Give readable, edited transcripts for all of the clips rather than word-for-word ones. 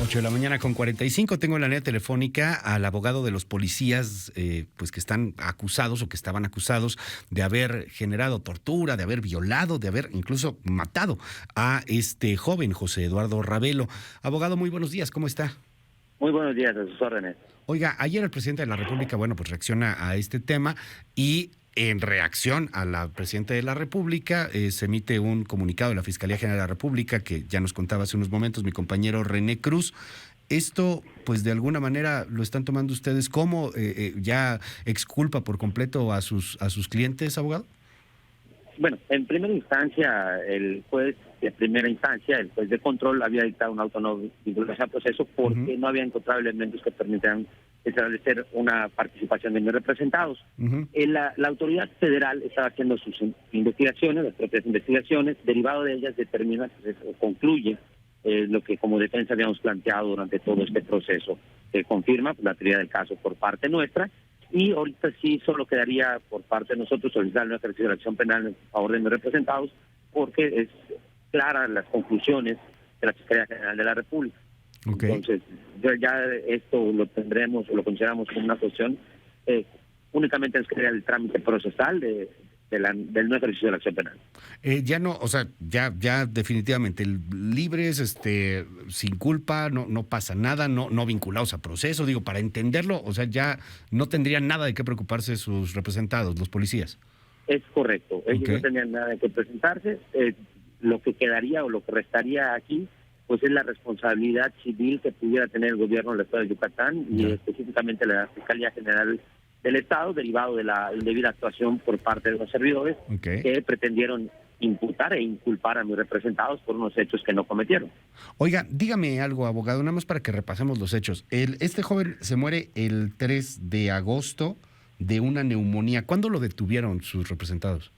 8 de la mañana con 45. Tengo en la línea telefónica al abogado de los policías, pues que están acusados o que estaban acusados de haber generado tortura, de haber violado, de haber incluso matado a este joven José Eduardo Ravelo. Abogado, muy buenos días, ¿cómo está? Muy buenos días, a sus órdenes. Oiga, ayer el presidente de la República, bueno, pues reacciona a este tema y en reacción a la presidenta de la República se emite un comunicado de la Fiscalía General de la República que ya nos contaba hace unos momentos mi compañero René Cruz. Esto, pues de alguna manera lo están tomando ustedes como ya exculpa por completo a sus clientes, abogado. Bueno, en primera instancia, el juez el juez de control había dictado un auto no vinculación al proceso porque no había encontrado elementos que permitieran establecer una participación de mis representados. La autoridad federal estaba haciendo sus investigaciones, las propias investigaciones, derivado de ellas determina, concluye lo que como defensa habíamos planteado durante todo este proceso. Se confirma la teoría del caso por parte nuestra. Y ahorita sí solo quedaría por parte de nosotros solicitar un ejercicio de la acción penal en favor de mis representados, porque es clara las conclusiones de la Fiscalía General de la República. Okay. Entonces, ya esto lo tendremos o lo consideramos como una cuestión únicamente es crear el trámite procesal del no ejercicio de la acción penal. Ya no, o sea, ya definitivamente libres, sin culpa, no pasa nada, no vinculados a proceso, digo, para entenderlo, o sea, ya no tendrían nada de qué preocuparse sus representados, los policías. Es correcto, ellos Okay. no tenían nada de qué presentarse, lo que quedaría o lo que restaría aquí, pues es la responsabilidad civil que pudiera tener el gobierno del Estado de Yucatán y específicamente la Fiscalía General del Estado, derivado de la indebida actuación por parte de los servidores que pretendieron imputar e inculpar a mis representados por unos hechos que no cometieron. Oiga, dígame algo, abogado, nada más para que repasemos los hechos. Este joven se muere el 3 de agosto de una neumonía. ¿Cuándo lo detuvieron sus representados?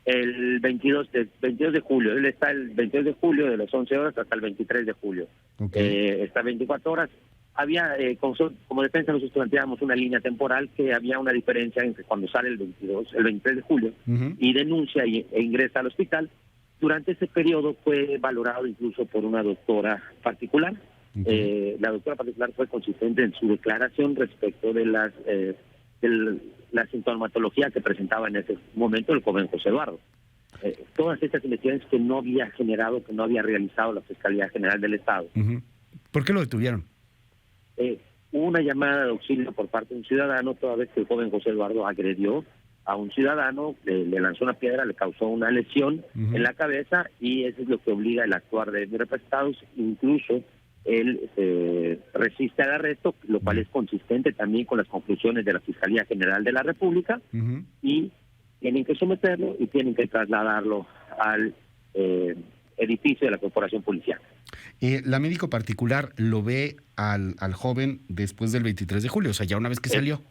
El 22 de julio. Él está el 22 de julio de las 11 horas hasta el 23 de julio. Está 24 horas. Había, como defensa nosotros planteábamos una línea temporal que había una diferencia entre cuando sale el 23 de julio y denuncia e ingresa al hospital. Durante ese periodo fue valorado incluso por una doctora particular. La doctora particular fue consistente en su declaración respecto de la sintomatología que presentaba en ese momento el joven José Eduardo. Todas estas investigaciones que no había generado, que no había realizado la Fiscalía General del Estado. ¿Por qué lo detuvieron? Hubo una llamada de auxilio por parte de un ciudadano, toda vez que el joven José Eduardo agredió a un ciudadano, le lanzó una piedra, le causó una lesión en la cabeza y eso es lo que obliga el actuar de mis representados. Incluso él resiste al arresto, lo cual es consistente también con las conclusiones de la Fiscalía General de la República y tienen que someterlo y tienen que trasladarlo al edificio de la Corporación Policial. La médico particular lo ve al joven después del 23 de julio, o sea, ya una vez que salió.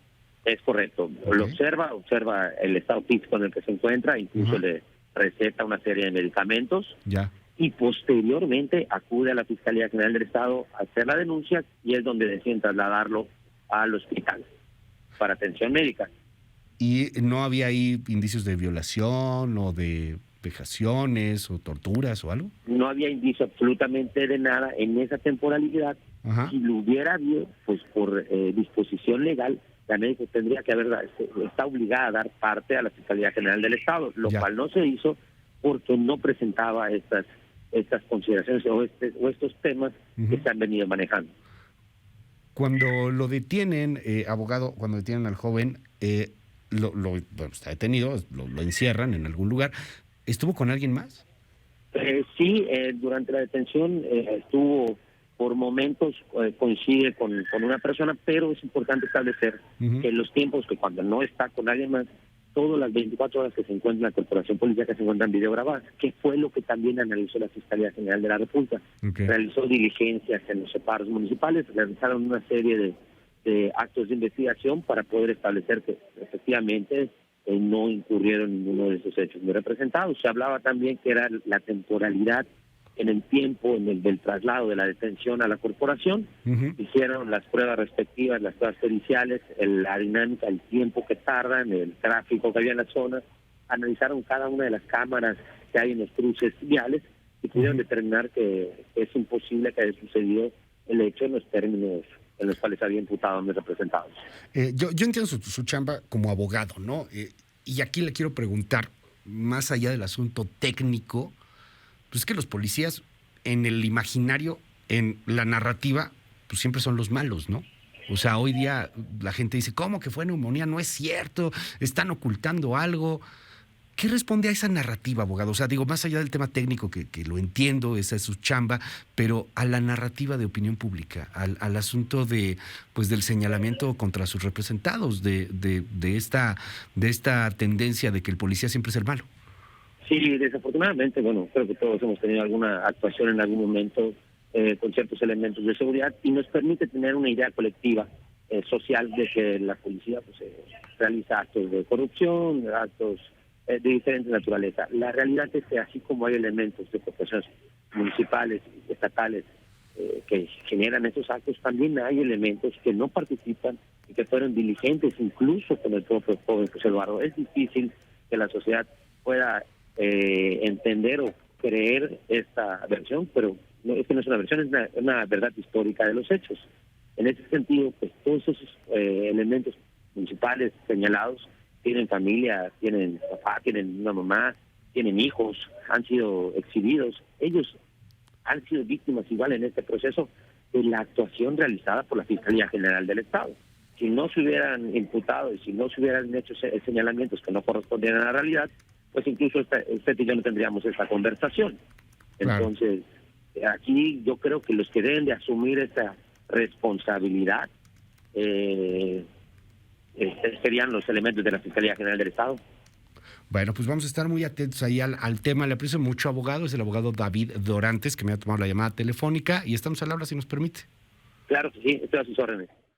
Es correcto. Lo observa el estado físico en el que se encuentra, incluso le receta una serie de medicamentos. Y posteriormente acude a la Fiscalía General del Estado a hacer la denuncia y es donde deciden trasladarlo al hospital para atención médica. ¿Y no había ahí indicios de violación o de vejaciones o torturas o algo? No había indicio absolutamente de nada en esa temporalidad. Si lo hubiera habido, pues por disposición legal, la médica tendría que está obligada a dar parte a la Fiscalía General del Estado, lo cual no se hizo porque no presentaba estas consideraciones o estos temas que se han venido manejando. Cuando lo detienen, abogado, cuando detienen al joven, bueno, está detenido, lo encierran en algún lugar. ¿Estuvo con alguien más? Sí, durante la detención estuvo por momentos, coincide con una persona, pero es importante establecer que los tiempos que cuando no está con alguien más, todas las 24 horas que se encuentra en la Corporación Policial que se encuentran videograbadas, que fue lo que también analizó la Fiscalía General de la República. Realizó diligencias en los separos municipales, realizaron una serie de actos de investigación para poder establecer que efectivamente no incurrieron en ninguno de esos hechos muy representados. Se hablaba también que era la temporalidad en el tiempo del traslado de la detención a la corporación. Hicieron las pruebas respectivas, las pruebas periciales, la dinámica, el tiempo que tardan, el tráfico que había en la zona. Analizaron cada una de las cámaras que hay en los cruces viales y pudieron determinar que es imposible que haya sucedido el hecho en los términos en los cuales había imputado a mis representados. Yo entiendo su chamba como abogado, ¿no? Y aquí le quiero preguntar, más allá del asunto técnico, pues es que los policías en el imaginario, en la narrativa, pues siempre son los malos, ¿no? O sea, hoy día la gente dice, ¿cómo que fue neumonía? No es cierto, están ocultando algo. ¿Qué responde a esa narrativa, abogado? O sea, digo, más allá del tema técnico, que lo entiendo, esa es su chamba, pero a la narrativa de opinión pública, al asunto de, pues, del señalamiento contra sus representados, de esta tendencia de que el policía siempre es el malo. Sí, desafortunadamente, bueno, creo que todos hemos tenido alguna actuación en algún momento con ciertos elementos de seguridad y nos permite tener una idea colectiva social de que la policía pues, realiza actos de corrupción, actos de diferente naturaleza. La realidad es que así como hay elementos de corporaciones municipales y estatales que generan esos actos, también hay elementos que no participan y que fueron diligentes incluso con el propio joven José Eduardo. Es difícil que la sociedad pueda entender o creer esta versión, pero no, es que no es una versión, es una verdad histórica de los hechos. En ese sentido, pues todos esos elementos municipales señalados tienen familia, tienen papá, tienen una mamá, tienen hijos, han sido exhibidos. Ellos han sido víctimas igual en este proceso de la actuación realizada por la Fiscalía General del Estado. Si no se hubieran imputado y si no se hubieran hecho señalamientos que no correspondían a la realidad, pues incluso usted y yo no tendríamos esta conversación. Claro. Entonces, aquí yo creo que los que deben de asumir esta responsabilidad serían los elementos de la Fiscalía General del Estado. Bueno, pues vamos a estar muy atentos ahí al tema. Le aprecio mucho, abogado. Es el abogado David Dorantes, que me ha tomado la llamada telefónica y estamos al habla, si nos permite. Claro que sí, estoy a sus órdenes.